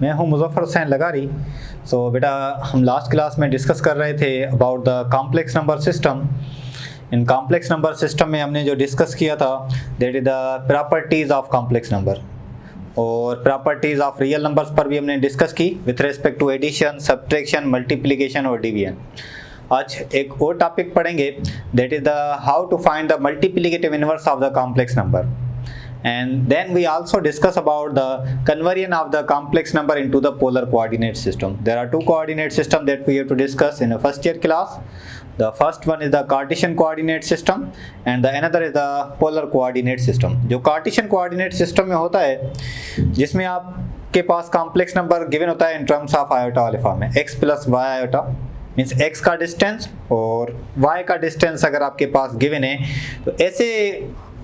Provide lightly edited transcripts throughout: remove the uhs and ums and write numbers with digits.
मैं हूं मुज़फ़्फ़र हुसैन लगारी। बेटा हम लास्ट क्लास में डिस्कस कर रहे थे about the complex number system. In complex number system में हमने जो डिस्कस किया था that is the properties of complex number, और प्रॉपर्टीज़ ऑफ रियल नंबर्स पर भी हमने डिस्कस की with respect to addition, subtraction, multiplication और डिवीजन। आज एक और टॉपिक पढ़ेंगे that is the how to find the multiplicative inverse of the complex number, and then we also discuss about the conversion of the complex number into the polar coordinate system. There are two coordinate systems that we have to discuss in a first year class. The first one is the Cartesian coordinate system and the another is the polar coordinate system. जो Cartesian coordinate system में होता है जिसमें आपके पास complex number given होता है in terms of iota alpha में x plus y iota means x का डिस्टेंस और y का डिस्टेंस अगर आपके पास गिवन है तो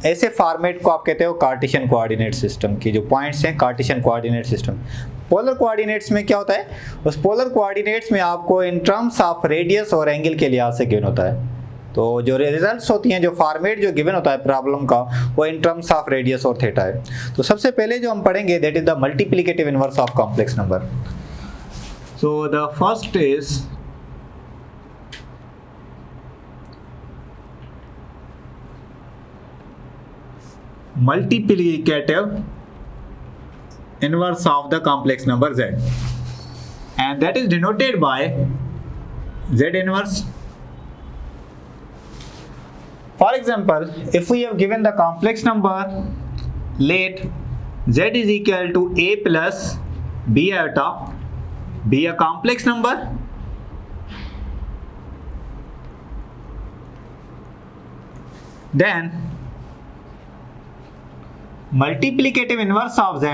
ऐसे फॉर्मेट को आप कहते हो कार्टेशियन कोऑर्डिनेट सिस्टम की जो पॉइंट्स हैं Cartesian coordinate system. Polar coordinates में क्या होता है, उस पोलर कोऑर्डिनेट्स में आपको इन टर्म्स ऑफ रेडियस और एंगल के लिहाज से गिवन होता है। तो जो रिजल्ट्स होती हैं, जो फॉर्मेट जो गिवन होता है प्रॉब्लम का, वो इन टर्म्स ऑफ रेडियस और थीटा है। तो सबसे पहले जो हम पढ़ेंगे that is the multiplicative inverse of complex number. So the first is multiplicative inverse of the complex number z, and that is denoted by z inverse. For example, if we have given the complex number let z is equal to a plus b iota be a complex number, then multiplicative inverse of z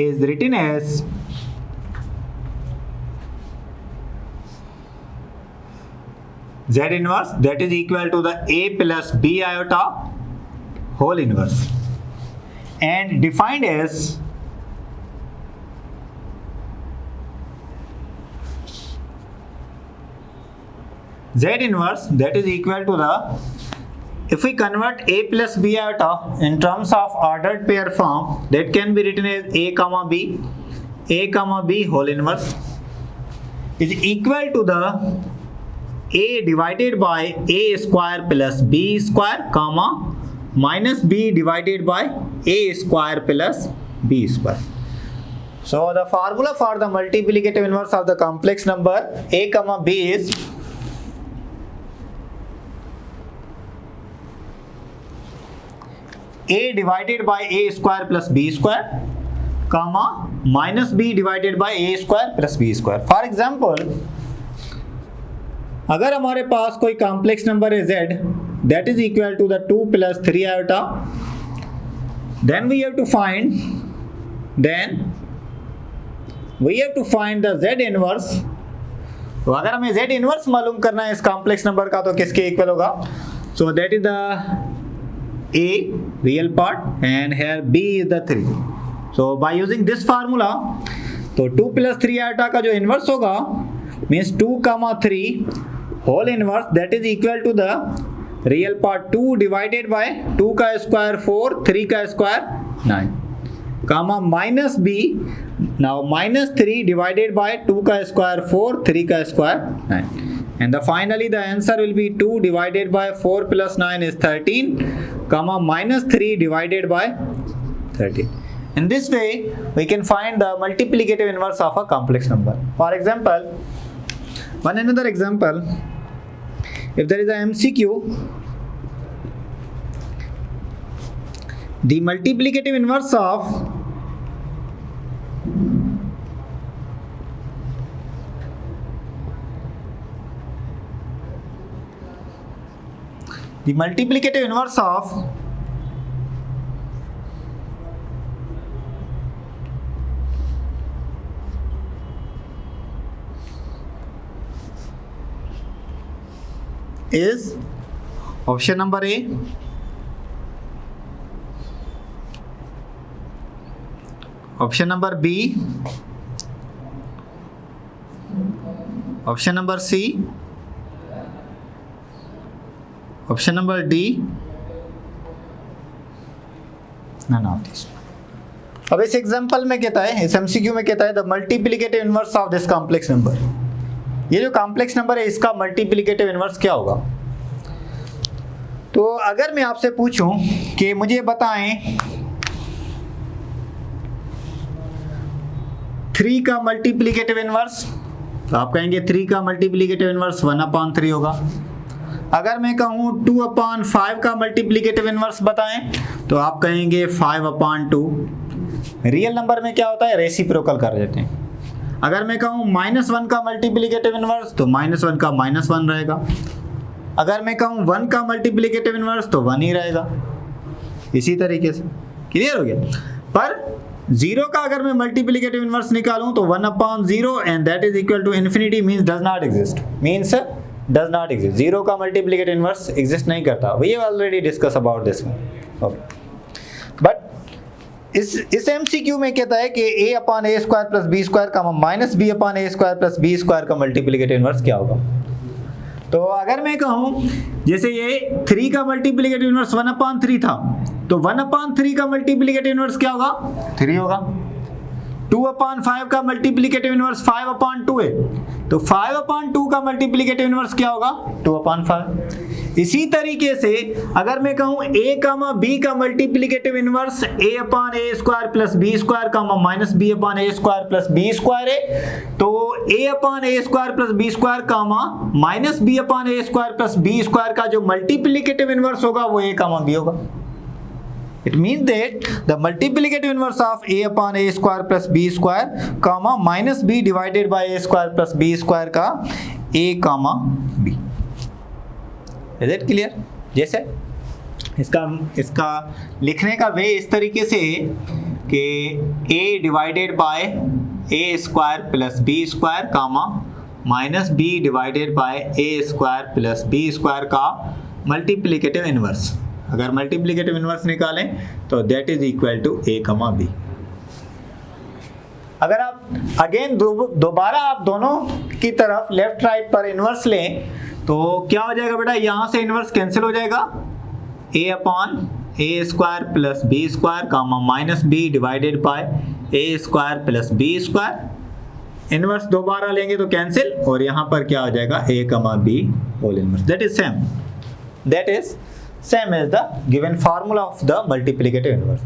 is written as z inverse that is equal to the a plus b iota whole inverse, and defined as z inverse that is equal to the, if we convert a plus b iota in terms of ordered pair form, that can be written as a comma b whole inverse is equal to the a divided by a square plus b square comma minus b divided by a square plus b square. So the formula for the multiplicative inverse of the complex number a comma b is a divided by a square plus b square comma minus b divided by a square plus b square. For example, अगर हमारे पास कोई complex number है z that is equal to the 2 plus 3 iota, then we have to find the z inverse. तो अगर हमें z inverse मालूम करना है इस कॉम्प्लेक्स नंबर का तो किसके इक्वल होगा? So that is the a real part and here b is the 3. So by using this formula, तो 2 plus 3 iota का जो इनवर्स होगा means 2 comma 3 whole inverse that is equal to the real part 2 divided by 2 का square 4, 3 का square 9 comma minus b, now minus 3 divided by 2 का square 4, 3 का square 9, and finally the answer will be 2 divided by 4 plus 9 is 13 comma minus 3 divided by 13. In this way we can find the multiplicative inverse of a complex number. For example, another example, if there is a MCQ, the multiplicative inverse of is option number A, option number B, option number C, option number D, none of these. अब इस example में कहता है, इस MCQ में कहता है the multiplicative inverse of this complex number. ये जो कॉम्प्लेक्स नंबर है इसका मल्टीप्लिकेटिव इनवर्स क्या होगा? तो अगर मैं आपसे पूछूं कि मुझे बताएं 3 का मल्टीप्लिकेटिव इनवर्स, तो आप कहेंगे 3 का मल्टीप्लिकेटिव इनवर्स 1/3 होगा। अगर मैं कहूँ 2/5 का मल्टीप्लिकेटिव इनवर्स बताएं तो आप कहेंगे 5/2। रियल नंबर में क्या होता है, रेसिप्रोकल कर देते हैं। अगर मैं कहूँ -1 का मल्टीप्लिकेटिव इनवर्स तो -1 का -1 रहेगा। अगर मैं कहूँ 1 का मल्टीप्लिकेटिव इनवर्स तो 1 ही रहेगा। इसी तरीके से क्लियर हो गया। पर 0 का अगर मैं मल्टीप्लिकेटिव इनवर्स निकालूं तो 1/0 and that is equal to infinity means does not exist, means does not exist. 0 का मल्टीप्लिकेटिव इनवर्स एग्जिस्ट नहीं करता। We have already discuss about this one. But इस एमसीक्यू में कहता है कि a/a² + b² -b/a² + b² का मल्टीप्लिकेटिव इनवर्स क्या होगा? तो अगर मैं कहूं जैसे ये 3 का मल्टीप्लिकेटिव इनवर्स 1/3 था, तो 1/3 का मल्टीप्लिकेटिव इनवर्स क्या होगा? 3 होगा। 2/5 का मल्टीप्लिकेटिव इनवर्स 5/2 है, तो 5/2 का मल्टीप्लिकेटिव इनवर्स क्या होगा? 2/5। इसी तरीके से अगर मैं कहूं a, b का multiplicative inverse a/a² + b² -b/a² + b² है, तो a/a² + b² -b/a² + b² का जो मल्टीप्लिकेटिव इनवर्स होगा वो a, b होगा। It means that the multiplicative inverse of a/a² + b², minus b divided by a² + b² का a, b. Is it clear? जैसे इसका लिखने का वे इस तरीके से कि a divided by a² + b², minus b divided by a² + b² का मल्टीप्लिकेटिव इनवर्स। अगर मल्टीप्लिकेटिव इनवर्स निकालें तो that is equal to a, b। अगर आप अगेन दोबारा आप दोनों की तरफ लेफ्ट राइट पर इनवर्स लें तो क्या हो जाएगा बेटा? यहां से इनवर्स कैंसिल हो जाएगा। a/a² + b², minus b divided by a² + b²। Inverse दोबारा लेंगे तो कैंसिल, और यहां पर क्या हो जाएगा? a, b whole inverse. That is same as the given formula of the multiplicative inverse.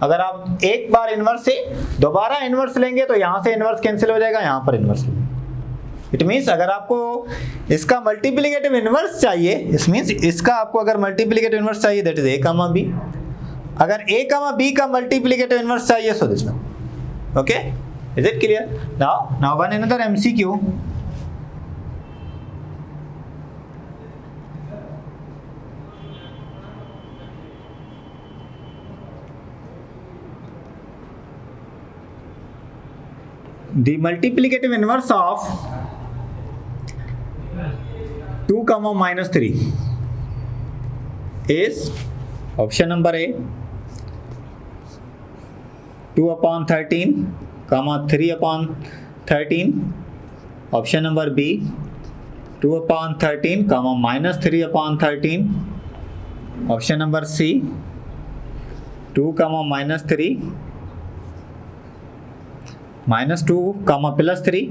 अगर आप एक बार इनवर्स से दोबारा इनवर्स लेंगे तो यहां से इनवर्स कैंसिल हो जाएगा, यहां पर इनवर्स लेंगे। इट मींस अगर आपको इसका मल्टीप्लिकेटिव इनवर्स चाहिए, इट मींस इसका आपको अगर मल्टीप्लिकेटिव इनवर्स चाहिए दैट इज a, b। अगर a, b का मल्टीप्लिकेटिव इनवर्स चाहिए so this one. Okay, is it clear? Now one another MCQ. The multiplicative inverse of 2, -3 is option number A 2/13, 3/13, option number B 2/13, -3/13, option number C 2, -3, -2, +3,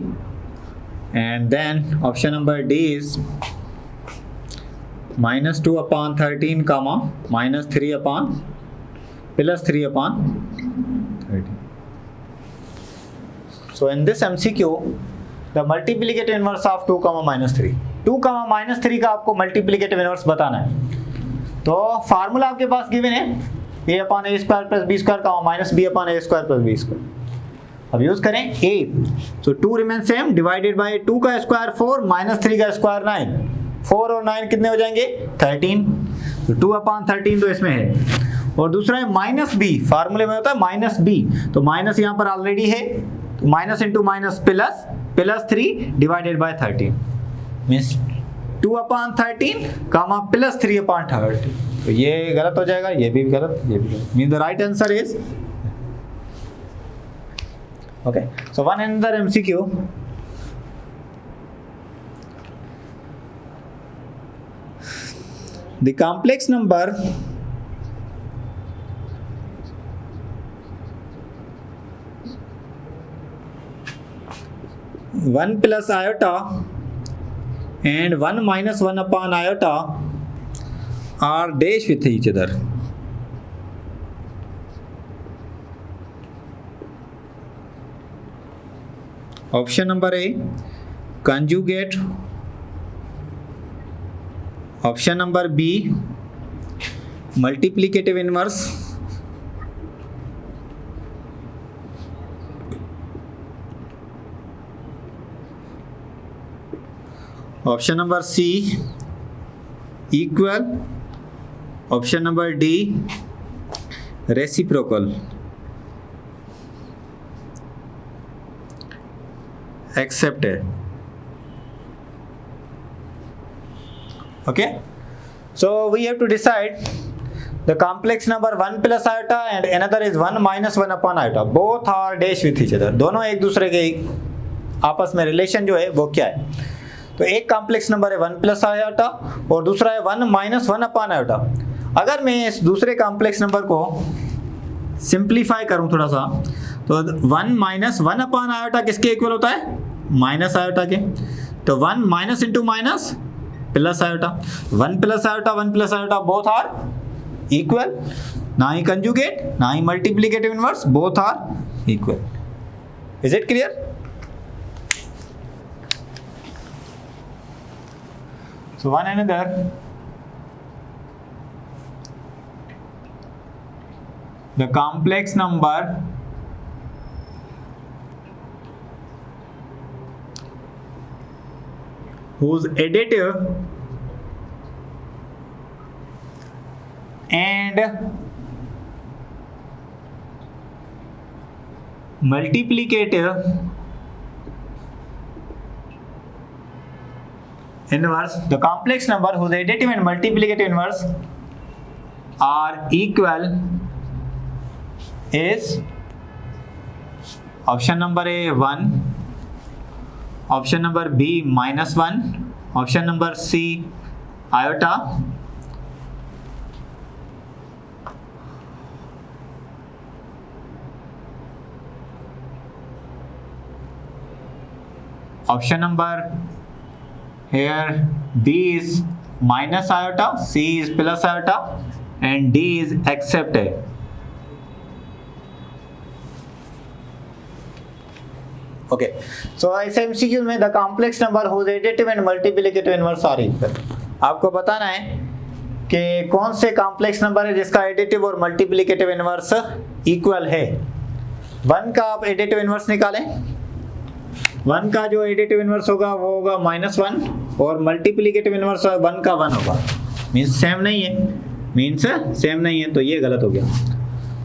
and then option number D is -2/13, -3/13. So in this MCQ, the multiplicative inverse of 2, -3. 2, -3 का आपको multiplicative inverse बताना है। तो formula आपके पास given है a/a² + b², -b/a² + b²। अब use करें a, so 2 remain same, divided by 2 का स्क्वायर 4, -3 का स्क्वायर 9, 4 और 9 कितने हो जाएंगे? 13। तो 2/13 तो इसमें है, और दूसरा है -b। फार्मूले में होता है -b, तो माइनस यहाँ पर ऑलरेडी है, तो minus into minus +3 divided by 13 means 2/13, +3/13। तो ये गलत हो जाएगा, ये भी गलत, ये भी गलत। Mean the right answer is okay. So one another MCQ. The complex number 1 plus iota and 1 minus 1 upon iota are dash with each other. Option number A, conjugate. Option number B, multiplicative inverse. Option number C, equal. Option number D, reciprocal. Accepted. Okay, so we have to decide the complex number 1 plus iota and another is 1 minus 1 upon iota. Both are dash with each other. दोनों एक दूसरे के आपस में relation जो है वो क्या है? तो एक कॉम्प्लेक्स नंबर है 1 प्लस आयोटा और दूसरा है 1 माइनस 1 अपॉन आयोटा। अगर मैं इस दूसरे कॉम्प्लेक्स नंबर को सिंप्लीफाई करूं थोड़ा सा, तो 1 माइनस 1 अपॉन आयोटा किसके इक्वल होता है? माइनस आयोटा के। तो 1 minus into minus plus iota, 1 plus iota both are equal, ना ही कंजुगेट ना ही multiplicative inverse, both are equal. Is it clear? So one another, the complex number whose additive and multiplicative inverse, the complex number whose additive and multiplicative inverse are equal is option number A 1, option number B minus 1, option number C iota, option number here B is minus iota, C is plus iota and D is accepted. Okay, so ऐसे MCQ में the complex number whose additive and multiplicative inverse are equal, आपको बताना है कि कौन से complex number है जिसका एडिटिव और मल्टीप्लिकेटिव इनवर्स इक्वल है। 1 का आप एडिटिव इनवर्स निकालें, 1 का जो एडिटिव इनवर्स होगा वो होगा -1 और मल्टीप्लिकेटिव इनवर्स 1 का 1 होगा, मीन्स सेम नहीं है, तो ये गलत हो गया।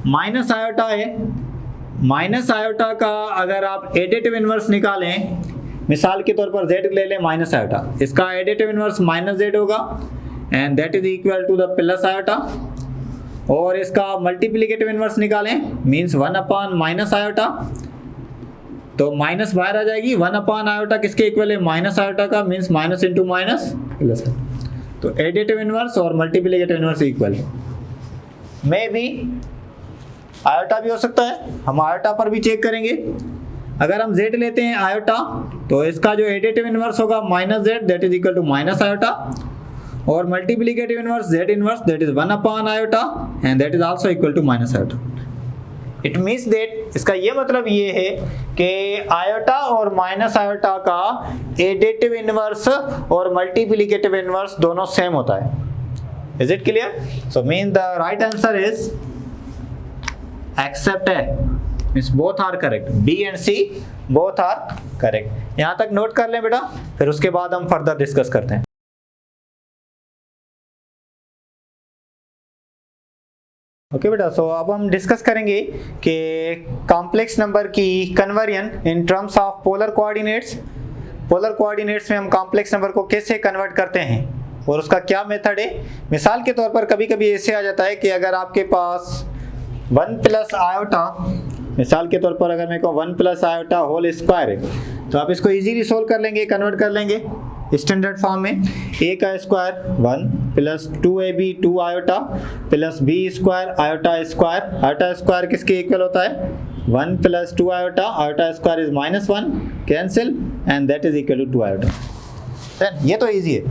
माइनस आयोटा है, माइनस आयोटा का अगर आप एडिटिव इनवर्स निकालें, मिसाल के तौर पर z ले लें माइनस आयोटा, इसका एडिटिव इनवर्स -z होगा and that is equal to the plus iota, और इसका मल्टीप्लिकेटिव इनवर्स निकालें मीन्स 1 अपॉन माइनस आयोटा, तो माइनस बाहर आ जाएगी, 1 अपॉन आयोटा किसके इक्वल है? माइनस आयोटा का, means minus into minus plus. तो एडिटिव इनवर्स और मल्टीप्लिकेटिव इनवर्स इक्वल है। मे बी आयोटा भी हो सकता है, हम आयोटा पर भी चेक करेंगे। अगर हम z लेते हैं आयोटा, तो इसका जो एडिटिव इनवर्स होगा -z that is equal to minus iota, और multiplicative inverse z inverse that is 1 upon iota and that is also equal to minus iota. It means that, इसका ये मतलब ये है कि आयोटा और माइनस आयोटा का एडिटिव इनवर्स और मल्टीप्लिकेटिव इनवर्स दोनों सेम होता है। Is it clear? So mean the right answer is accepted, means both are correct, B and C both are correct। यहां तक नोट कर लें बेटा, फिर उसके बाद हम फर्दर डिस्कस करते हैं। ओके बेटा, सो अब हम डिस्कस करेंगे कि कॉम्प्लेक्स नंबर की conversion in terms of polar coordinates. Polar coordinates में हम कॉम्प्लेक्स नंबर को कैसे कन्वर्ट करते हैं और उसका क्या मेथड है। मिसाल के तौर पर कभी कभी ऐसे आ जाता है कि अगर आपके पास 1 प्लस आयोटा, मिसाल के तौर पर अगर मेरे को 1 प्लस आयोटा होल स्क्वायर है, तो आप इसको इजीली सोल्व कर लेंगे, कन्वर्ट कर लेंगे स्टैंडर्ड फॉर्म में। a का square 1 plus 2ab 2 iota plus b square iota square किसके इक्वल होता है 1 plus 2 iota square is -1 cancel and that is equal to 2 iota. ये तो इजी है।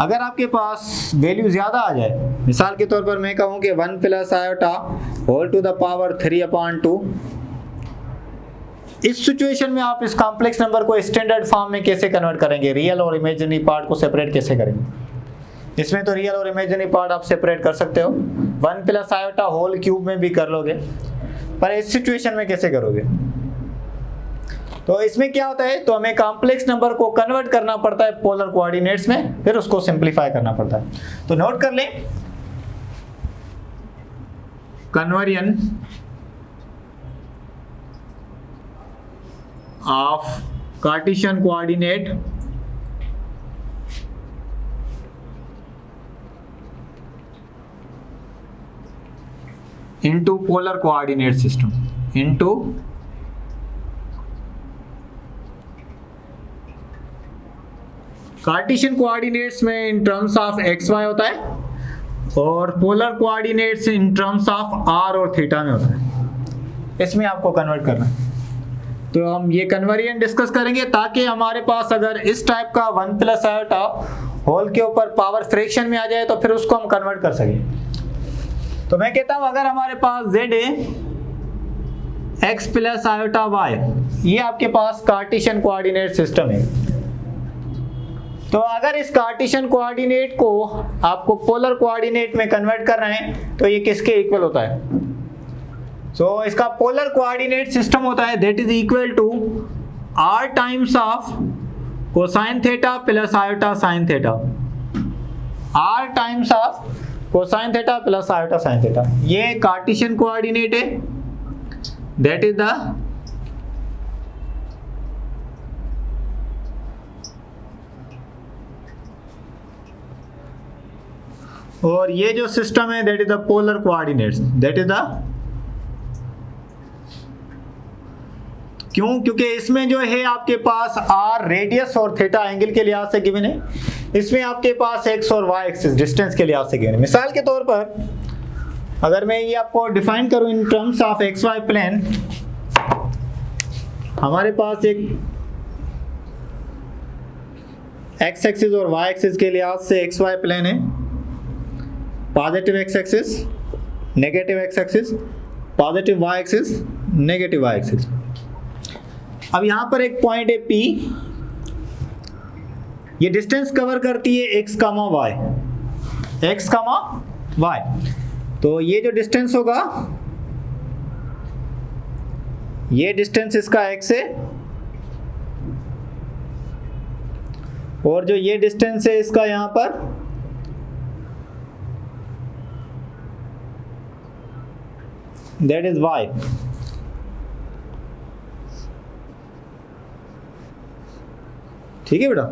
अगर आपके पास वैल्यू ज़्यादा आ जाए, मिसाल के तौर पर मैं कहूँ कि 1 plus iota whole to the power 3/2, इस सिचुएशन में आप इस कॉम्प्लेक्स नंबर को स्टैंडर्ड फॉर्म में कैसे कन्वर्ट करेंगे, रियल और इमेजिनरी पार्ट को सेपरेट कैसे करेंगे। इसमें तो रियल और इमेजिनरी पार्ट आप सेपरेट कर सकते हो, 1 प्लस आयोटा होल क्यूब में भी कर लोगे, पर इस सिचुएशन में कैसे करोगे। तो इसमें क्या होता है, तो हमें कॉम्प्लेक्स नंबर को कन्वर्ट करना पड़ता है पोलर कोऑर्डिनेट्स में, फिर उसको सिंप्लीफाई करना पड़ता है। तो नोट कर लें, conversion of Cartesian coordinate into polar coordinate system into Cartesian coordinates में in terms of x Y होता है और polar coordinates in terms of R और थीटा में होता है। इसमें आपको कन्वर्ट करना है। तो हम ये कन्वर्जन डिस्कस करेंगे ताकि हमारे पास अगर इस टाइप का 1 प्लस आयोटा होल के ऊपर पावर फ्रैक्शन में आ जाए तो फिर उसको हम कन्वर्ट कर सकें। तो मैं कहता हूं अगर हमारे पास z है x प्लस आयोटा y, ये आपके पास कार्टेशियन कोऑर्डिनेट सिस्टम है। तो अगर इस कार्टेशियन कोऑर्डिनेट को आपको पोलर कोऑर्डिनेट में कन्वर्ट करना है तो ये किसके इक्वल होता है। सो इसका पोलर कोऑर्डिनेट सिस्टम होता है that is equal to r times of cosine theta plus iota sine theta, r times of cosine theta plus iota sine theta. ये कार्टेशियन कोऑर्डिनेट है, दैट इज द और ये जो सिस्टम है that is the polar coordinates, that is the क्यों, क्योंकि इसमें जो है आपके पास r रेडियस और थीटा एंगल के लिहाज से गिवन है, इसमें आपके पास x और y एक्सिस डिस्टेंस के लिहाज से गिवन है। मिसाल के तौर पर अगर मैं ये आपको डिफाइन करूं in terms of x y plane, हमारे पास एक x एक्सिस और y एक्सिस के लिहाज से एक्स वाई प्लेन है, positive x axis, negative x axis, positive y axis, negative y axis. अब यहां पर एक पॉइंट है P, ये डिस्टेंस कवर करती है x, y। तो ये जो डिस्टेंस होगा, ये डिस्टेंस इसका x है और जो ये डिस्टेंस है इसका यहां पर दैट इज y। ठीक है बेटा,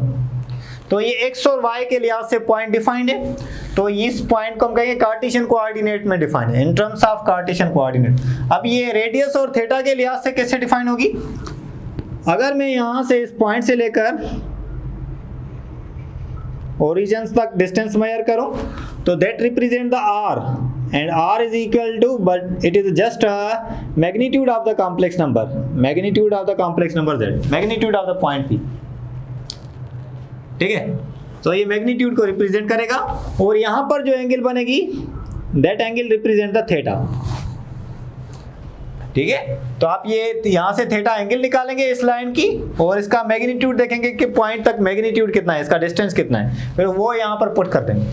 तो ये x और y के लिहाज से पॉइंट डिफाइंड है, तो इस पॉइंट को हम कहेंगे कार्टेशियन कोऑर्डिनेट में डिफाइन है, इन टर्म्स ऑफ कार्टेशियन कोऑर्डिनेट। अब ये रेडियस और थीटा के लिहाज से कैसे डिफाइन होगी, अगर मैं यहां से इस पॉइंट से लेकर ओरिजिन तक डिस्टेंस मेजर करूं तो that represent the r and r is equal to, but it is just a magnitude of the complex number z, magnitude of the point p। ठीक है, तो ये मैग्नीट्यूड को रिप्रेजेंट करेगा और यहां पर जो एंगल बनेगी that angle represent the theta. ठीक है, तो आप ये यहां से थीटा एंगल निकालेंगे इस लाइन की और इसका मैग्नीट्यूड देखेंगे कि पॉइंट तक मैग्नीट्यूड कितना है, इसका डिस्टेंस कितना है, फिर वो यहां पर पुट कर देंगे।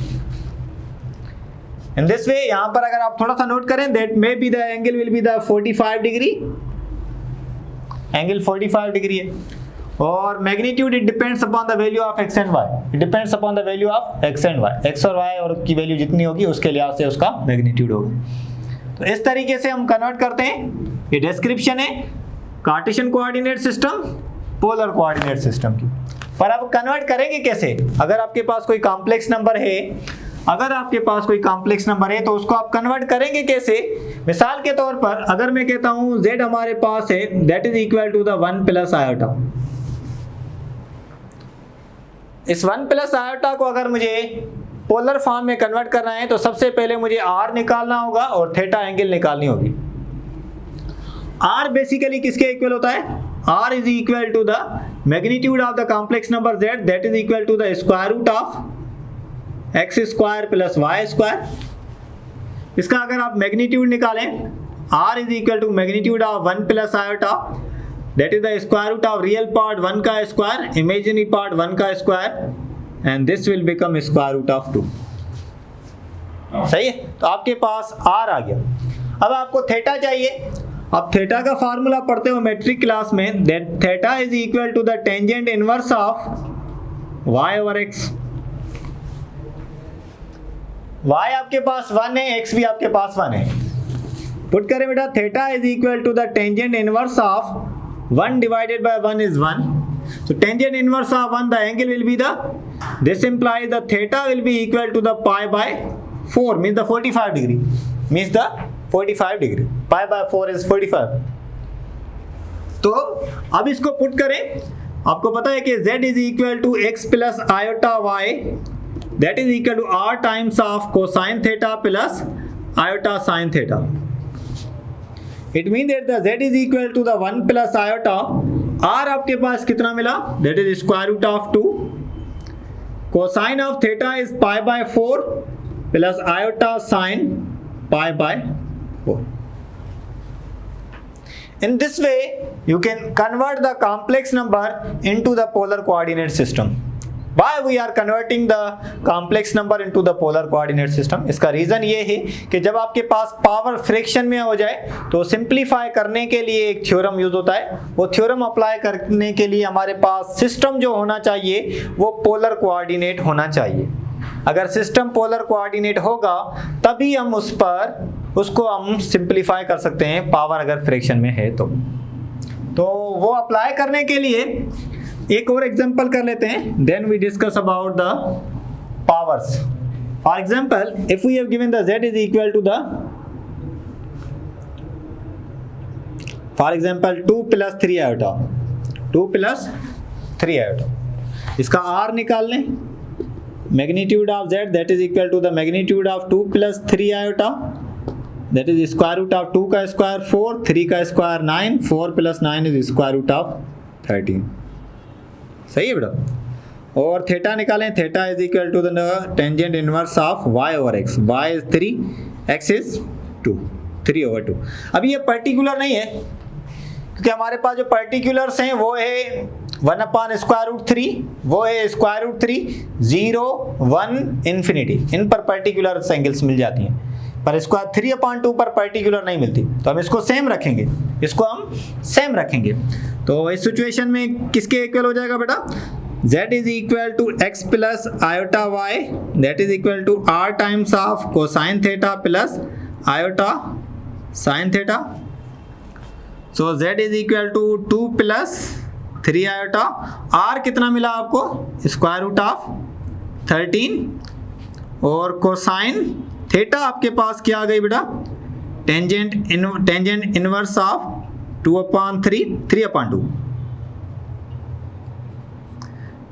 इन दिस वे यहां पर अगर आप थोड़ा सा नोट करें that may be the angle will be the 45 degree, angle 45 degree है और magnitude it depends upon the value of x and y, it depends upon the value of x and y, x और y और की value जितनी होगी उसके लिहाज से उसका मैग्नीट्यूड होगा। तो इस तरीके से हम कन्वर्ट करते हैं। ये डिस्क्रिप्शन है Cartesian coordinate system, polar coordinate system की। पर अब कन्वर्ट करेंगे कैसे, अगर आपके पास कोई कॉम्प्लेक्स नंबर है तो उसको आप कन्वर्ट करेंगे कैसे। मिसाल के तौर पर अगर मैं कहता हूं z हमारे पास है that is equal to the 1 plus iota, इस 1 प्लस आयोटा को अगर मुझे पोलर फॉर्म में कन्वर्ट करना है तो सबसे पहले मुझे आर निकालना होगा और थीटा एंगल निकालनी होगी। आर बेसिकली किसके इक्वल होता है? R is equal to the magnitude of the complex number z, that is equal to the square root of x square plus y square. इसका अगर आप मैग्नीट्यूड निकालें, r is equal to magnitude of 1 plus iota, that is the square root of real part 1 का square, imaginary part 1 का square, and this will become square root of 2। सही है, तो आपके पास r आ गया। अब आपको थीटा चाहिए। अब थीटा का फार्मूला पढ़ते हो मैट्रिक क्लास में, that theta is equal to the tangent inverse of y over x। y आपके पास 1 है, x भी आपके पास 1 है। पुट करें बेटा, theta is equal to the tangent inverse of 1 divided by 1 is 1. So tangent inverse of 1, the angle will be the, this implies the theta will be equal to the pi by 4, means the 45 degree, means the 45 degree, pi by 4 is 45. तो अब इसको put करें, आपको पता है कि z is equal to x plus iota y, that is equal to r times of cosine theta plus iota sin theta. It means that the z is equal to the 1 plus iota, r आपके पास कितना मिला? That is square root of 2. Cosine of theta is pi by 4 plus iota sin pi by 4. In this way, you can convert the complex number into the polar coordinate system. Why we are converting the complex number into the polar coordinate system? इसका reason ये है कि जब आपके पास power fraction में हो जाए तो सिंप्लीफाई करने के लिए एक थ्योरम यूज होता है। वो थ्योरम अप्लाई करने के लिए हमारे पास सिस्टम जो होना चाहिए वो पोलर कोऑर्डिनेट होना चाहिए। अगर सिस्टम पोलर कोऑर्डिनेट होगा तभी हम उसको हम सिंप्लीफाई कर सकते हैं, पावर अगर फ्रैक्शन में है तो वो अप्लाई करने के लिए एक और एग्जांपल कर लेते हैं, then we discuss about the powers. For example, if we have given the z is equal to the, for example 2 plus 3 iota, 2 plus 3 iota, इसका r निकाल लें, magnitude of z that is equal to the magnitude of 2 plus 3 iota, that is square root of 2 का square 4, 3 का square 9, 4 plus 9 is square root of 13। सही है बेटा। और theta निकालें, theta is equal to the tangent inverse of y over x, y is 3, x is 2, 3 over 2। अब ये particular नहीं है क्योंकि हमारे पास जो पर्टिकुलर्स हैं वो है 1 अपॉन स्क्वायर रूट 3, वो है स्क्वायर रूट 3, 0, 1, इन्फिनिटी। इन पर पर्टिकुलर एंगल्स मिल जाती हैं, पर स्क्वायर 3 अपॉन 2 पर पर्टिकुलर नहीं मिलती। तो हम इसको सेम रखेंगे, इसको हम सेम रखेंगे। तो इस सिचुएशन में किसके इक्वल हो जाएगा बेटा? z is equal to x plus iota y, that is equal to r times of cosine theta plus iota sine theta. So z is equal to 2 plus 3 iota, r कितना मिला आपको? Square root of 13, और cosine theta आपके पास क्या आ गई बेटा? Tangent inverse of 2 upon 3, 3 upon 2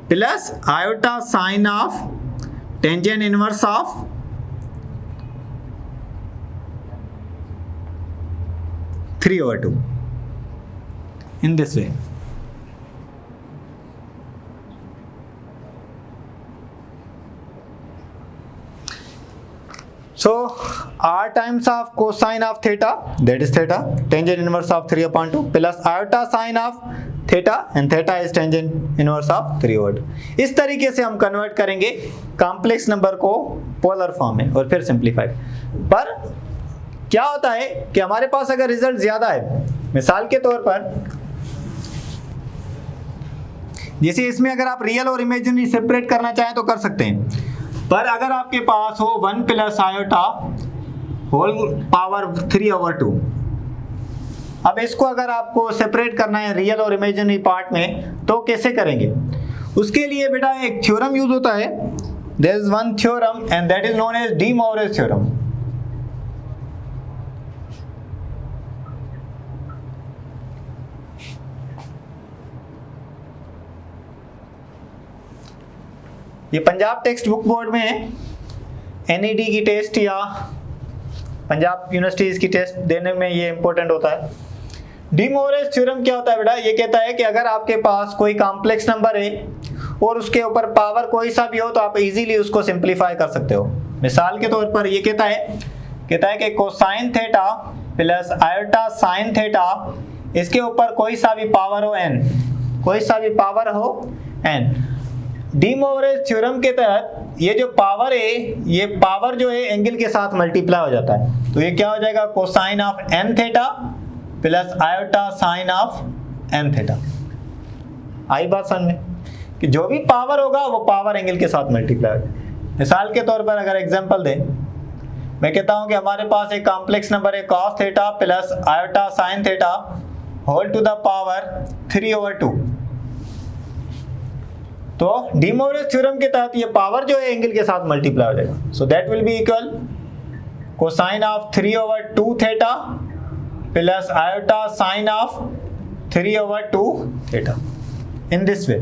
plus iota sine of tangent inverse of 3 over 2 in this way. So r times of cosine of theta, that is theta, tangent inverse of 3 upon 2 plus iota sine of theta, and theta is tangent inverse of 3 over 2. इस तरीके से हम convert करेंगे complex number को polar form में और फिर simplify. पर क्या होता है कि हमारे पास अगर रिजल्ट ज्यादा है, मिसाल के तौर पर जैसे इसमें अगर आप रियल और इमेजिनरी सेपरेट करना चाहें तो कर सकते हैं, पर अगर आपके पास हो 1 plus iota whole power 3 over 2, अब इसको अगर आपको सेपरेट करना है रियल और इमेजिनरी पार्ट में तो कैसे करेंगे? उसके लिए बेटा एक थ्योरम यूज होता है, there is one theorem and that is known as De Moivre theorem. ये पंजाब टेक्स्ट बुक बोर्ड में है, NED की टेस्ट या पंजाब यूनिवर्सिटीज़ की टेस्ट देने में ये इंपॉर्टेंट होता है। डी मोवरेज थ्योरम क्या होता है बेटा? ये कहता है कि अगर आपके पास कोई कॉम्प्लेक्स नंबर है और उसके ऊपर पावर कोई सा भी हो तो आप इजीली उसको सिंप्लीफाई कर सकते हो। मिसाल के तौर पर ये कहता है कि cosine theta plus iota sine theta, इसके ऊपर कोई सा भी पावर हो n, कोई सा भी पावर हो n। डी मोवरेज थ्योरम के तहत ये जो पावर है, ये पावर जो है एंगल के साथ मल्टीप्लाई हो जाता है। तो ये क्या हो जाएगा? Cosine of n theta plus iota sine of n theta. आई बात समझ में कि जो भी पावर होगा वो पावर एंगल के साथ मल्टीप्लाई होगा। मिसाल के तौर पर अगर एग्जांपल दें, मैं कहता हूं कि हमारे पास एक कॉम्प्लेक्स नंबर है cos theta plus iota sine theta whole to the power 3/2। तो डी मोवरेज थ्योरम के तहत ये पावर जो है एंगल के साथ मल्टीप्लाई हो जाएगा। So that will be equal cosine of 3/2 theta plus iota sine of 3/2 theta in this way.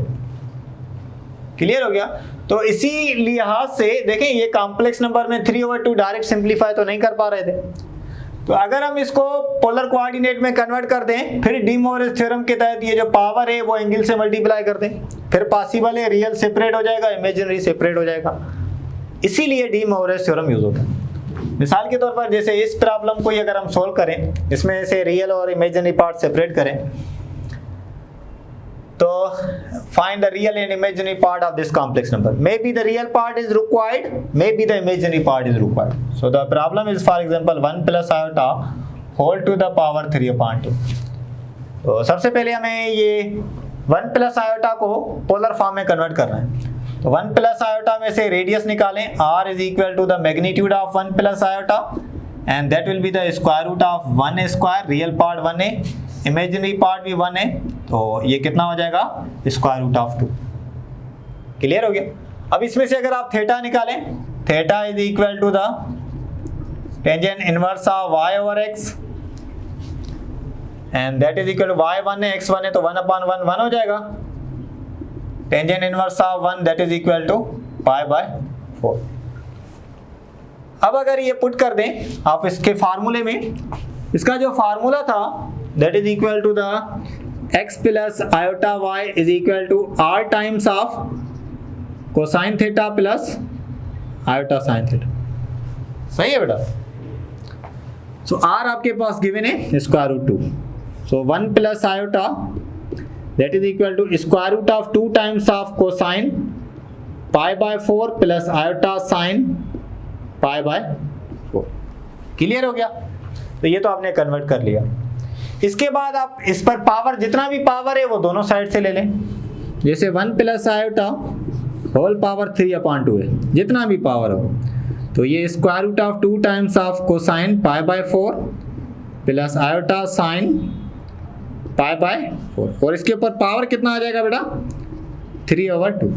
Clear हो गया? तो इसी लिहाज से देखें, ये कॉम्प्लेक्स नंबर में 3/2 डायरेक्ट सिंप्लीफाई तो नहीं कर पा रहे थे, तो अगर हम इसको पोलर कोऑर्डिनेट में कन्वर्ट कर दें, फिर डी मोवरेज थ्योरम के तहत ये जो पावर है वो एंगल से मल्टीप्लाई कर दें, फिर पॉसिबल है रियल सेपरेट हो जाएगा, इमेजिनरी सेपरेट हो जाएगा। इसीलिए डी मोवरेज थ्योरम यूज होता है। मिसाल के तौर पर जैसे इस प्रॉब्लम को अगर हम सोल्व करें, इसमें से रियल और इमेजिनरी पार्ट सेपरेट करें, तो find the real and imaginary part of this complex number. Maybe the real part is required, maybe the imaginary part is required. So the problem is, for example, 1 plus iota whole to the power 3/2. तो सबसे पहले हमें ये 1 plus iota को polar form में convert करना है। तो 1 plus iota में से रेडियस निकालें, r is equal to the magnitude of 1 plus iota and that will be the square root of 1 square, real part 1 है, इमेजिनरी पार्ट भी 1 है, तो ये कितना हो जाएगा? Square root of 2। क्लियर हो गया? अब इसमें से अगर आप थीटा निकालें, theta is equal to the tangent inverse of y over x and that is equal to y1 है, x1 है, तो 1/1 1 हो जाएगा। Tangent inverse of 1 that is equal to π/4। अब अगर ये पुट कर दें आप इसके फार्मूले में, इसका जो फार्मूला था that is equal to the x plus iota y is equal to r times of cosine theta plus iota sin theta। सही है बेटा? so r आपके पास गिवन है square root 2, so 1 plus iota that is equal to square root of 2 times of cosine π/4 plus iota sin π/4। Clear हो गया? तो ये तो आपने कन्वर्ट कर लिया। इसके बाद आप इस पर पावर, जितना भी पावर है वो दोनों साइड से ले लें। जैसे 1 प्लस आयोटा होल पावर 3/2 है, जितना भी पावर हो, तो ये square root of 2 times of cosine π/4 plus iota sine π/4, और इसके ऊपर पावर कितना आ जाएगा बेटा? 3/2।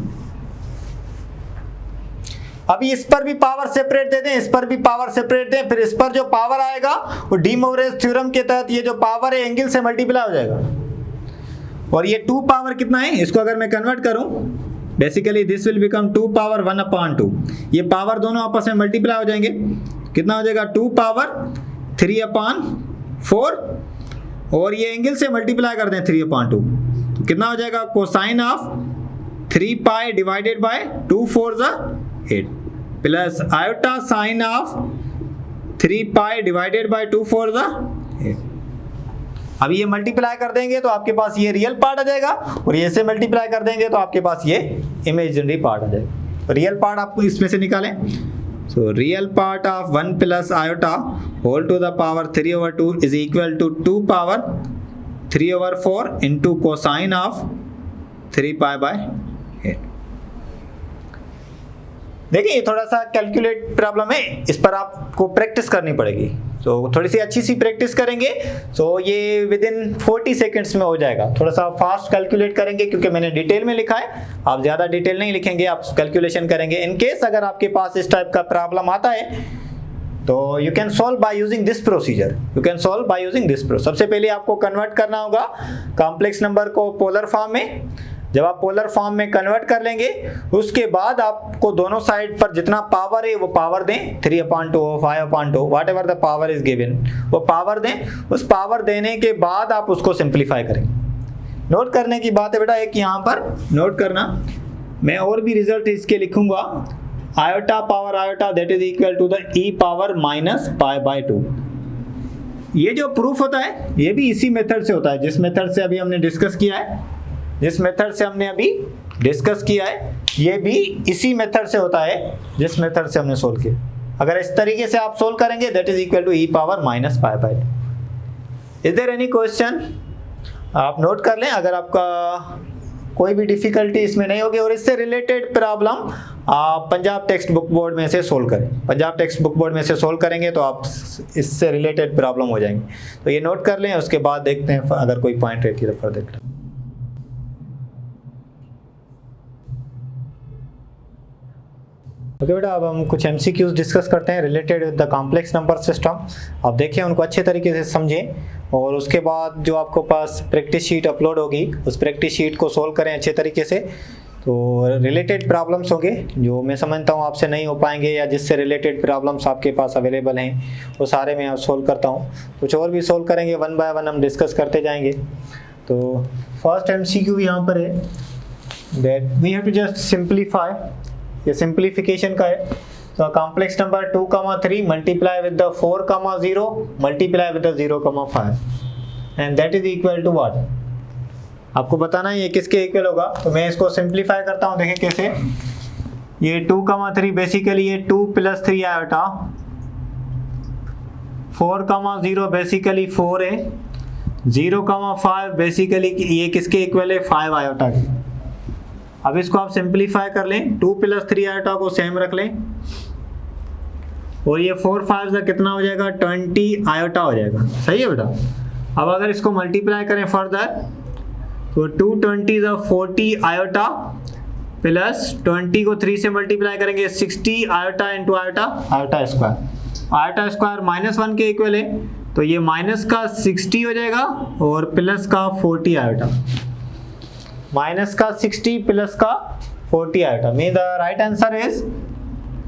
अभी इस पर भी पावर सेपरेट दे दें, इस पर भी पावर सेपरेट दें, फिर इस पर जो पावर आएगा वो डी मोवरेज थ्योरम के तहत ये जो पावर है एंगल से मल्टीप्लाई हो जाएगा। और ये 2 पावर कितना है, इसको अगर मैं कन्वर्ट करूं, basically this will become 2 power 1/2। ये पावर दोनों आपस में मल्टीप्लाई हो जाएंगे, कितना हो जाएगा? 2 पावर 3/4, और ये एंगल से मल्टीप्लाई कर दें 3/2, तो कितना हो जाएगा? Cosine of 3π divided by 2 4 8 plus iota sine of 3π divided by 2 4 8। अब ये मल्टीप्लाई कर देंगे तो आपके पास ये रियल पार्ट आ जाएगा, और ये से मल्टीप्लाई कर देंगे तो आपके पास ये इमेजिनरी पार्ट आ जाएगा। तो रियल पार्ट आपको इसमें से निकालें। So real part of 1 plus iota whole to the power 3/2 is equal to 2 power 3/4 into cosine of 3π/8। देखिए ये थोड़ा सा कैलकुलेट प्रॉब्लम है, इस पर आपको प्रैक्टिस करनी पड़ेगी। तो थोड़ी सी अच्छी सी प्रैक्टिस करेंगे तो ये विद इन 40 सेकेंड्स में हो जाएगा। थोड़ा सा फास्ट कैलकुलेट करेंगे क्योंकि मैंने डिटेल में लिखा है, आप ज़्यादा डिटेल नहीं लिखेंगे, आप कैलकुलेशन करेंगे। इन केस अगर आपके पास इस टाइप का प्रॉब्लम आता है तो you can solve by using this procedure, you can solve by using this procedure. सबसे पहले आपको कन्वर्ट करना होगा कॉम्प्लेक्स नंबर को पोलर फॉर्म में, जब आप पोलर फॉर्म में कन्वर्ट कर लेंगे उसके बाद आपको दोनों साइड पर जितना पावर है वो पावर दें, 3/2 5/2 what ever the power is given, वो पावर दें। उस पावर देने के बाद आप उसको सिंप्लीफाई करेंगे। नोट करने की बात है बेटा एक यहाँ पर नोट करना, मैं और भी रिजल्ट इसके लिखूंगा, iota power iota that is equal to the e power minus π/2। ये जो प्रूफ होता है ये भी इसी मेथड से होता है जिस मेथड से अभी हमने डिस्कस किया है, जिस मेथड से हमने अभी डिस्कस किया है ये भी इसी मेथड से होता है जिस मेथड से हमने सोल्व किया। अगर इस तरीके से आप सोल्व करेंगे that is equal to e power minus π/2। Is there any question? आप नोट कर लें अगर आपका कोई भी डिफिकल्टी इसमें नहीं होगी। और इससे रिलेटेड प्रॉब्लम आप पंजाब टेक्स्ट बुक बोर्ड में से सोल्व करें, पंजाब टेक्स्ट बुक बोर्ड में से सोल्व करेंगे तो आप इससे रिलेटेड प्रॉब्लम हो जाएंगे। तो ये नोट कर लें, उसके बाद देखते हैं अगर कोई पॉइंट रहती है तो फिर देख लें। ओके बेटा, अब हम कुछ MCQs डिस्कस करते हैं related with the complex number system. आप देखें उनको अच्छे तरीके से समझें और उसके बाद जो आपको पास प्रैक्टिस शीट अपलोड होगी उस प्रैक्टिस शीट को सोल्व करें अच्छे तरीके से। तो रिलेटेड प्रॉब्लम्स होंगे जो मैं समझता हूँ आपसे नहीं हो पाएंगे या जिससे रिलेटेड प्रॉब्लम्स आपके पास अवेलेबल हैं वो सारे मैं आप सोल्व करता हूँ। कुछ और भी सोल्व करेंगे, 1 बाय 1 हम डिस्कस करते जाएंगे। तो फर्स्ट MCQ यहाँ पर है that we have to just simplify, ये सिंप्लीफिकेशन का है। तो complex number 2, 3 multiply with the 4, 0 multiply with the 0, 5 and that is equal to what? आपको बताना है ये किसके इक्वल होगा। तो मैं इसको सिंप्लीफाई करता हूँ, देखें कैसे। ये 2, 3 बेसिकली ये 2 + 3 आयोटा, 4, 0 बेसिकली 4 है, 0, 5 बेसिकली ये किसके इक्वल है? 5 आयोटा के। अब इसको आप सिंप्लीफाई कर लें, 2 + 3 आयोटा को सेम रख लें और ये 4 5 का कितना हो जाएगा? 20 आयोटा हो जाएगा। सही है बेटा। अब अगर इसको मल्टीप्लाई करें फर्दर तो 2 20 40 आयोटा प्लस 20 को 3 से मल्टीप्लाई करेंगे 60 iota into iota, iota square. Iota square -1 के इक्वल है तो ये माइनस का 60 हो जाएगा और प्लस का 40 आयोटा, माइनस का 60 प्लस का 40 iota. Mean the right answer is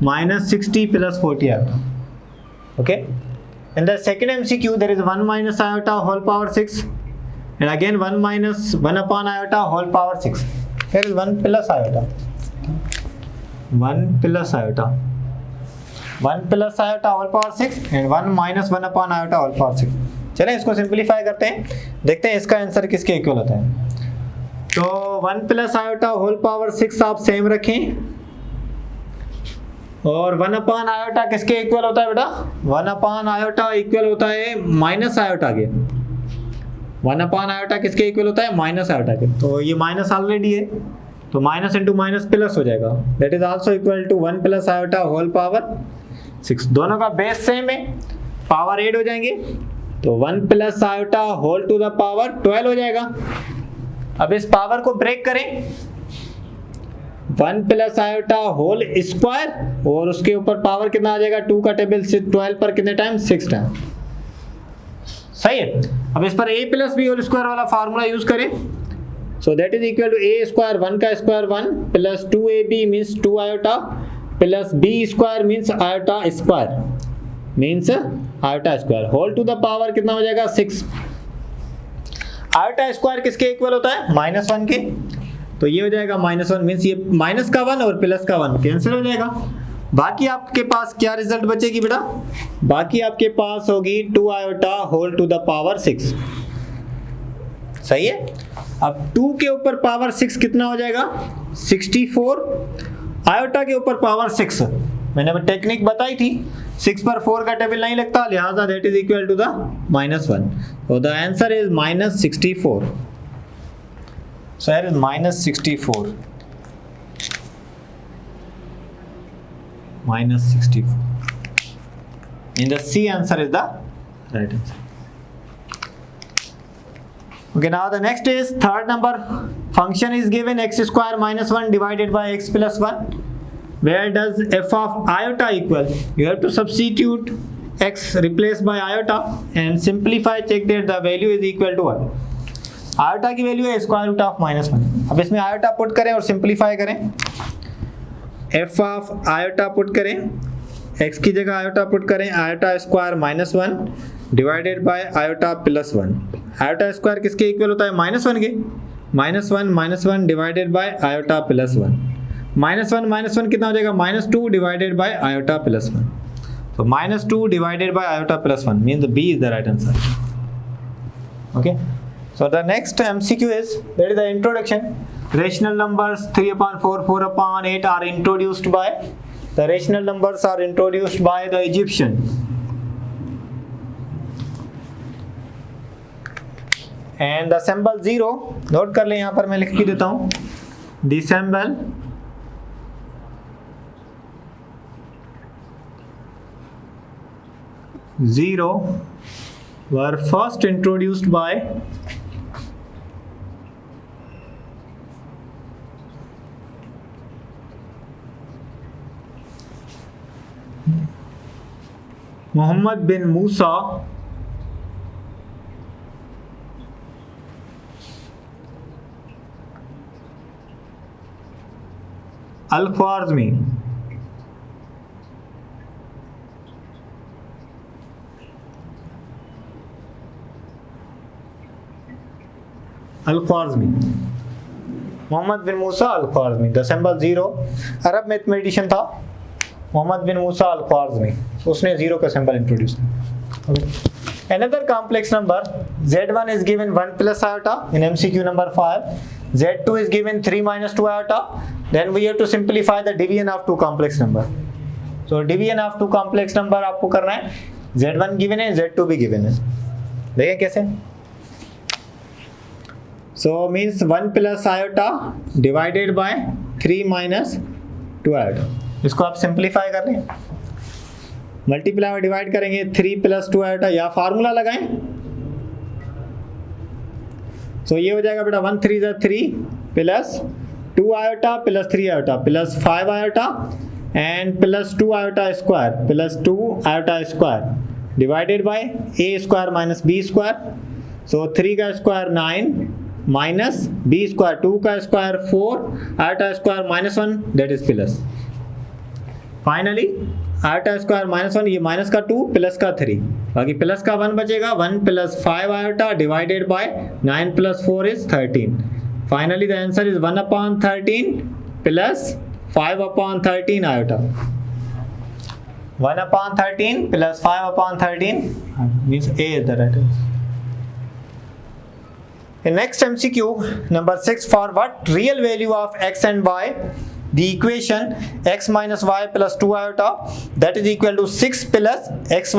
-60 + 40 iota. Okay. In the second MCQ there is 1 - iota whole power 6 and again 1 - 1 upon iota whole power 6. Here is 1 + iota. 1 + iota. 1 + iota whole power 6 and 1 - 1 upon iota whole power 6. चलें इसको simplify करते हैं, देखते हैं इसका answer किसके equal होता है। तो 1 + iota whole power 6 आप सेम रखें और 1 upon iota किसके इक्वल होता है बेटा? 1 upon iota इक्वल होता है माइनस आयोटा के। 1 upon iota किसके इक्वल होता है? माइनस आयोटा के। तो ये माइनस ऑलरेडी है तो माइनस इंटू माइनस प्लस हो जाएगा, that is also equal to 1 + iota whole power 6। दोनों का बेस सेम है, पावर 8 हो जाएंगे तो 1 + iota whole to the power 12 हो जाएगा। अब इस पावर को ब्रेक करें, 1 + iota होल स्क्वायर और उसके ऊपर पावर कितना आ जाएगा? 2 का टेबल 12 पर कितने टाइम? 6 टाइम। सही है। अब इस पर a + b होल स्क्वायर वाला फार्मूला यूज करें। So that is equal to a square 1 का square 1 plus 2ab means 2 iota plus b square means iota square means iota square whole to the power कितना हो जाएगा? 6। Iota square किसके equal होता है? -1 के। तो ये हो जाएगा -1 मींस ये माइनस का 1 और प्लस का 1 कैंसिल हो जाएगा। बाकी आपके पास क्या रिजल्ट बचेगी बेटा? बाकी आपके पास होगी 2 iota whole to the power 6। सही है। अब 2 के ऊपर पावर 6 कितना हो जाएगा? 64। आयोटा के ऊपर पावर 6 मैंने टेक्निक बताई थी, 6 पर 4 का टेबल नहीं लगता, लिहाजा that is equal to the -1। तो the answer is -64। So here is -64. -64. In the C answer is the right answer. Okay, now the next is third number. Function is given x square -1 divided by x plus 1. Where does f of iota equal? You have to substitute x replaced by iota and simplify, check that the value is equal to 1. Iota की value है square root of -1। अब इसमें iota put करें और simplify करें। F of iota put करें, x की जगह आयोटा पुट करें, iota square -1 divided bye iota +1। Iota square किसके इक्वल होता है? -1 के। -1 डिवाइडेड बाय आयोटा +1। -1 कितना हो जाएगा? -2 divided by iota +1। So -2 divided by iota +1 means the B is the right answer. Okay. So the next MCQ is, that is the introduction. Rational numbers 3/4, 4/8 are introduced by, the rational numbers are introduced by the Egyptian. And the symbol 0, note कर लें, यहाँ पर मैं लिख के देता हूँ। The symbol 0 were first introduced by Muhammad bin Musa Al-Khwarizmi. Al-Khwarizmi, Muhammad bin Musa Al-Khwarizmi. The symbol 0, अरब मैथमेटिशियन था मोहम्मद बिन मूसा अल-ख्वारिज़मी, उसने 0 का सिंबल इंट्रोड्यूस किया। Another complex number Z1 is given 1 plus iota in MCQ number 5. Z2 is given 3 minus 2 iota. Then we have to simplify the division of two complex number. So division of two complex number आपको करना है। Z1 given है, Z2 भी given है। देखें कैसे? So means 1 plus iota divided by 3 minus 2 iota. इसको आप सिंप्लीफाई कर लें, मल्टीप्लाई और डिवाइड करेंगे 3 plus 2 iota, या फार्मूला लगाएं। So ये हो जाएगा बेटा 1 3 3 plus 2 iota plus 3 iota plus 5 iota and plus 2 iota square plus 2 iota square divided by a square minus b square. So 3 का स्क्वायर 9 माइनस बी स्क्वायर, 2 का square 4, iota square -1 that is plus. Finally iota square -1, ये minus का 2 plus का 3, बाकी plus का 1 बचेगा। 1 + 5 iota divided by 9 + 4 is 13। Finally the answer is 1/13 plus 5/13 iota. 1/13 plus 5/13 means A is the right answer. In next MCQ number 6, for what real value of x and y the equation x minus y plus 2 iota that is equal to 6 plus x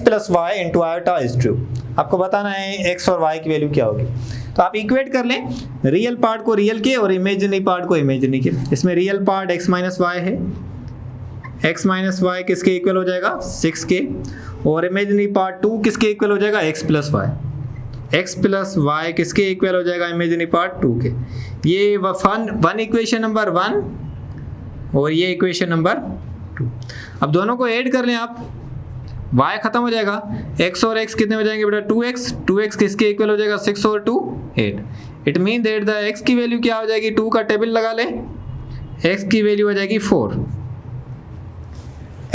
plus y into iota is true. आपको बताना है x और y की value क्या होगी। तो आप equate कर लें रियल पार्ट को रियल के और इमेजिनरी पार्ट को इमेजिनरी के। इसमें real part x minus y है, x माइनस y किसके इक्वल हो जाएगा 6 के, और इमेजिनरी पार्ट 2 किसके इक्वल हो जाएगा x plus y। x plus y किसके इक्वल हो जाएगा इमेजिनरी पार्ट 2 के। ये वन इक्वेशन नंबर 1 और ये इक्वेशन नंबर 2। अब दोनों को ऐड कर लें आप, y खत्म हो जाएगा, x और x कितने हो जाएंगे बेटा 2x किसके इक्वल हो जाएगा 6 और 2 8। It mean that the x की वैल्यू क्या हो जाएगी, 2 का टेबल लगा लें, x की वैल्यू हो जाएगी 4।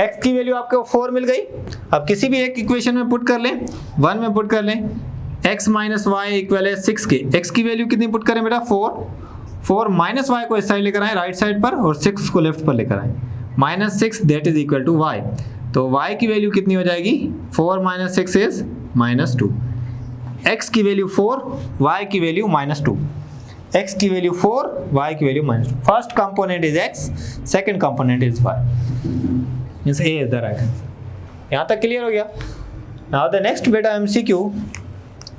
x की वैल्यू आपको 4 मिल गई। अब किसी भी एक इक्वेशन में पुट कर लें, 1 में पुट कर लें, x माइनस वाई इक्वल है 6 के। x की वैल्यू कितनी पुट करें बेटा 4 माइनस वाई को इस साइड लेकर आए राइट साइड पर और 6 को लेफ्ट पर लेकर आए, -6 that is equal to y। तो y की वैल्यू कितनी हो जाएगी 4 - 6 इज -2। x की वैल्यू 4, y की वैल्यू -2। x की वैल्यू 4, y की value -2। First component is x, second component is y, means a is the right answer. यहाँ तक क्लियर हो गया। नाउ द नेक्स्ट बेटा MCQ,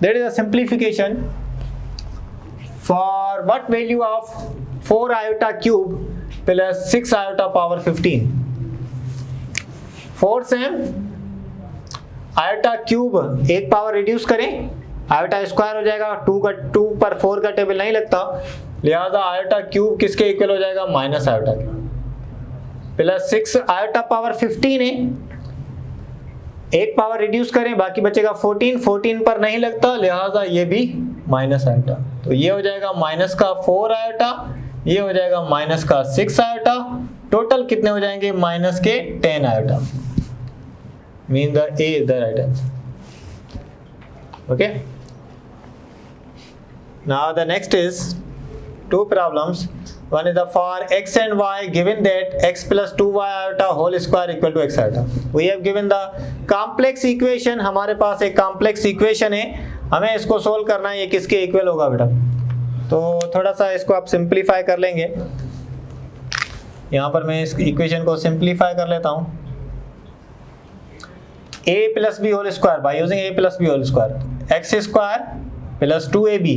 that is a simplification. For what value of 4 iota cube plus 6 iota power 15? 4 से iota cube एक power reduce करें, iota square हो जाएगा, 2 पर 4 का टेबल नहीं लगता, लिहाजा आयोटा क्यूब किसके इक्वल हो जाएगा minus iota plus 6 iota power 15 है, एक पावर रिड्यूस करें बाकी बचेगा 14 पर नहीं लगता, लिहाजा ये भी माइनस आयोटा, तो ये हो जाएगा माइनस का 4 आयोटा, ये हो जाएगा माइनस का 6 आयोटा, टोटल कितने हो जाएंगे माइनस के 10 iota, mean the A is the right answer. Okay, now the next is two problems. One is the for x and y given that x plus 2y iota whole square equal to x iota. We have given the complex equation. हमारे पास एक complex equation है, हमें इसको solve करना है. ये किसके equal होगा बेटा? तो थोड़ा सा इसको आप simplify कर लेंगे. यहाँ पर मैं इस equation को simplify कर लेता हूँ. a plus b whole square by using a plus b whole square. x square plus 2ab,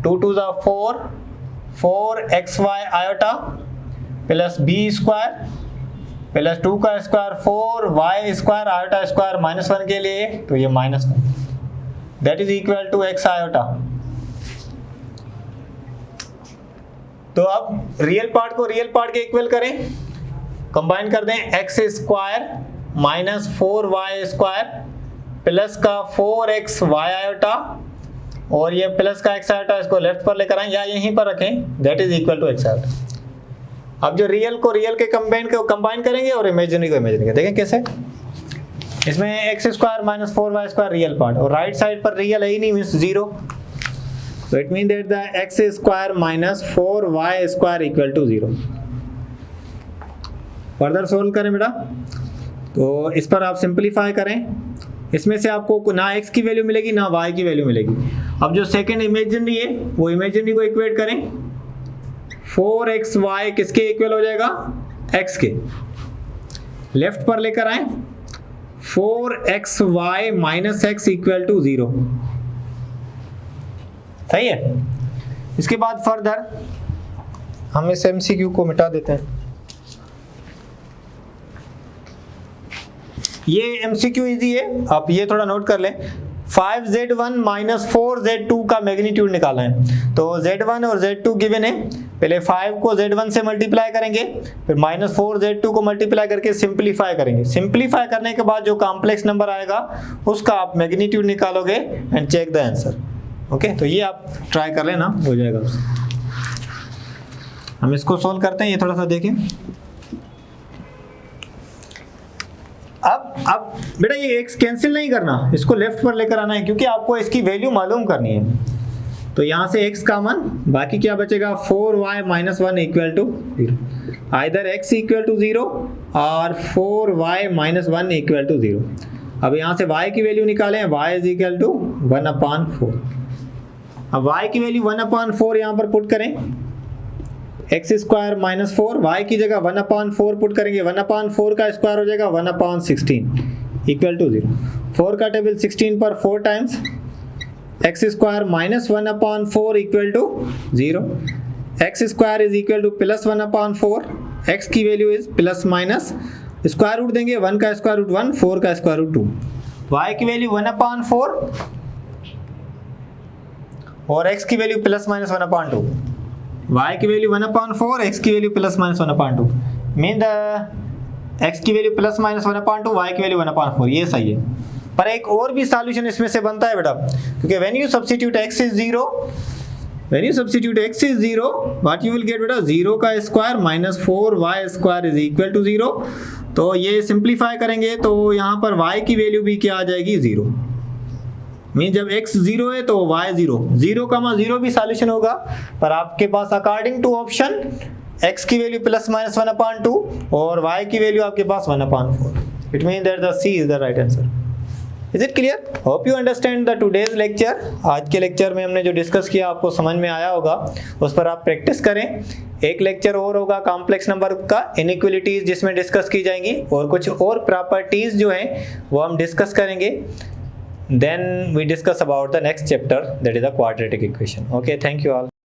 2 to the 4xy iota plus b square plus 2 का square 4y square iota square -1 के लिए, तो ये -1 that is equal to x iota. तो अब real part को real part के इक्वल करें, कंबाइन कर दें. x square minus 4y square plus का 4xy आयोटा और ये प्लस का x आयोटा इसको लेफ्ट पर लेकर आए या यहीं पर रखें, that is equal to x iota. अब जो रियल को रियल के कंबाइन करेंगे और इमेजिनरी को इमेजिनरी. देखें कैसे, इसमें x square minus 4y square real part और राइट साइड पर रियल है ही नहीं, means 0. So it means that the x square minus 4y square equal to 0. Further solve करें बेटा, तो इस पर आप सिंप्लीफाई करें. इसमें से आपको ना x की वैल्यू मिलेगी ना y की वैल्यू मिलेगी. अब जो सेकंड इमेजिनरी है वो इमेजिनरी को इक्वेट करें. 4xy किसके इक्वल हो जाएगा, x के. लेफ्ट पर लेकर आए, 4xy minus x equal to 0. सही है. इसके बाद फर्दर हम इस MCQ को मिटा देते हैं. ये MCQ इजी है, आप ये थोड़ा नोट कर लें. 5z1 माइनस 4z2 का मैग्नीट्यूड निकालना है. तो z1 और z2 गिवन है, पहले 5 को z1 से मल्टीप्लाई करेंगे, फिर माइनस 4z2 को मल्टीप्लाई करके सिंप्लीफाई करेंगे. सिंप्लीफाई करने के बाद जो कॉम्प्लेक्स नंबर आएगा उसका आप मैग्नीट्यूड निकालोगे and check the answer. Okay, तो ये आप ट्राई कर लेना, हो जाएगा उससे. हम इसको सोल्व करते हैं, ये थोड़ा सा देखें. अब बेटा ये x कैंसिल नहीं करना, इसको लेफ्ट पर लेकर आना है क्योंकि आपको इसकी वैल्यू मालूम करनी है. तो यहाँ से x कॉमन, बाकी क्या बचेगा 4y minus 1 equal to 0. Either x equal to 0 और 4y माइनस 1 इक्वल टू 0. अब यहाँ से y की वैल्यू निकालें, y इज इक्वल टू 1/4. अब y की वैल्यू 1/4 यहाँ पर पुट करें. x स्क्वायर माइनस 4, y की जगह 1/4 पुट करेंगे. 1/4 का स्क्वायर हो जाएगा 1/16 इक्वल टू 0. 4 का टेबल 16 पर 4 times. x square minus 1/4 equal to 0. x square is equal to plus 1/4. x की value is plus minus, square root देंगे, 1 का स्क्वायर रूट 1, 4 का स्क्वायर रूट 2. y की वैल्यू 1/4 और x की वैल्यू प्लस माइनस 1/2. y की value 1/4, x की value plus minus 1/2. Mean the x की वैल्यू प्लस माइनस 1/2, y की वैल्यू 1/4. ये सही है. पर एक और भी सॉल्यूशन इसमें से बनता है बेटा, क्योंकि when you substitute x is 0, when you substitute x is 0, what you will get बेटा, 0 का square minus 4y square is equal to 0. तो ये सिंप्लीफाई करेंगे तो यहाँ पर y की वैल्यू भी क्या आ जाएगी, 0. मीन जब x 0 है तो y 0, 0,0 भी सॉल्यूशन होगा. पर आपके पास अकॉर्डिंग टू ऑप्शन x की वैल्यू प्लस माइनस 1/2 और y की वैल्यू आपके पास 1/4. It mean that the C is the right answer. Is it clear? Hope you understand the today's lecture. आज के लेक्चर में हमने जो डिस्कस किया आपको समझ में आया होगा, उस पर आप प्रैक्टिस करें. एक लेक्चर और होगा कॉम्प्लेक्स नंबर का, इनइक्वालिटीज, जिसमें डिस्कस की जाएंगी और कुछ और प्रॉपर्टीज जो हैं वो हम डिस्कस करेंगे. Then we discuss about the next chapter, that is the quadratic equation. Okay, thank you all.